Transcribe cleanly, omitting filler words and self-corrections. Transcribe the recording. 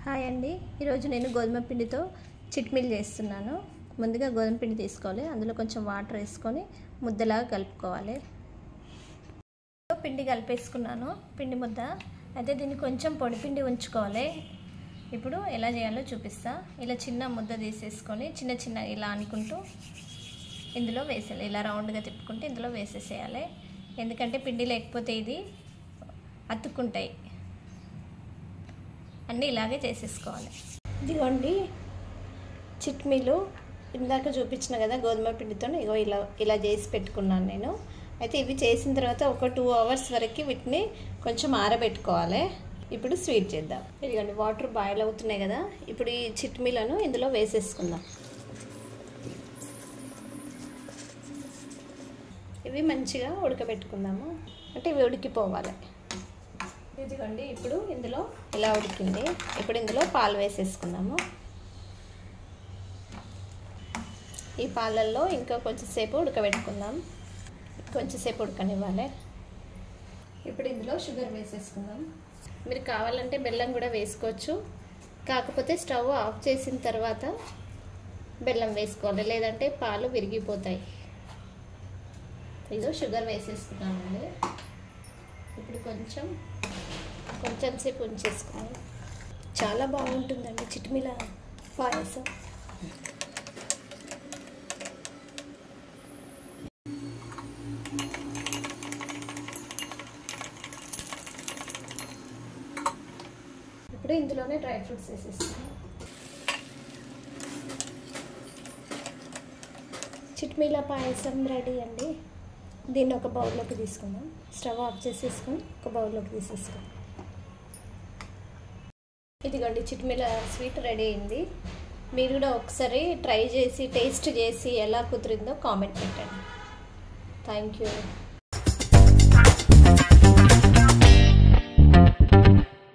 Hi అండి, ఈరోజు నేను గోధుమ పిండితో చిట్మిల్ చేస్తున్నాను. ముందుగా గోధుమ పిండి తీసుకోవాలి, అందులో కొంచెం వాటర్ వేసుకొని ముద్దలాగా కలుపుకోవాలి. పిండి కలిపేసుకున్నాను, పిండి ముద్ద. అయితే దీన్ని కొంచెం పొడి పిండి ఉంచుకోవాలి. ఇప్పుడు ఎలా చేయాలో చూపిస్తా. ఇలా చిన్న ముద్ద తీసేసుకొని చిన్న చిన్న ఇలా అనుకుంటూ ఇందులో వేసేయాలి. ఇలా రౌండ్గా తిప్పుకుంటే ఇందులో వేసేసేయాలి. ఎందుకంటే పిండి లేకపోతే ఇది అతుక్కుంటాయి. అన్నీ ఇలాగే చేసేసుకోవాలి. ఇదిగోండి చిట్మీలు ఇందాక చూపించిన కదా గోధుమ పిండితో, ఇగో ఇలా చేసి పెట్టుకున్నాను నేను. అయితే ఇవి చేసిన తర్వాత ఒక 2 అవర్స్ వరకు వీటిని కొంచెం ఆరబెట్టుకోవాలి. ఇప్పుడు స్వీట్ చేద్దాం. ఇదిగోండి వాటర్ బాయిల్ అవుతున్నాయి కదా, ఇప్పుడు ఈ చిట్మీలను ఇందులో వేసేసుకుందాం. ఇవి మంచిగా ఉడకబెట్టుకుందాము, అంటే ఇవి ఉడికిపోవాలి. ఇదిగోండి ఇప్పుడు ఇందులో ఇలా ఉడికింది. ఇప్పుడు ఇందులో పాలు వేసేసుకుందాము. ఈ పాలల్లో ఇంకా కొంచెంసేపు ఉడకబెట్టుకుందాం, కొంచెంసేపు ఉడకనివ్వాలి. ఇప్పుడు ఇందులో షుగర్ వేసేసుకుందాం. మీరు కావాలంటే బెల్లం కూడా వేసుకోవచ్చు, కాకపోతే స్టవ్ ఆఫ్ చేసిన తర్వాత బెల్లం వేసుకోవాలి, లేదంటే పాలు విరిగిపోతాయి. ఇదో షుగర్ వేసేసుకున్నామండి. ఇప్పుడు కొంచెం సేపు ఉంచేసుకున్నాం. చాలా బాగుంటుందండి చిట్మిల పాయసం. ఇప్పుడు ఇందులోనే డ్రై ఫ్రూట్స్ వేసేస్తాను. చిట్మిల పాయసం రెడీ అండి. దీన్ని ఒక బౌల్లోకి తీసుకుందాం. స్టవ్ ఆఫ్ చేసేసుకొని ఒక బౌల్లోకి తీసేసుకుందాం. ఇదిగోండి చిట్మిల స్వీట్ రెడీ అయింది. మీరు కూడా ఒకసారి ట్రై చేసి టేస్ట్ చేసి ఎలా కుదిరిందో కామెంట్ పెట్టండి. Thank you.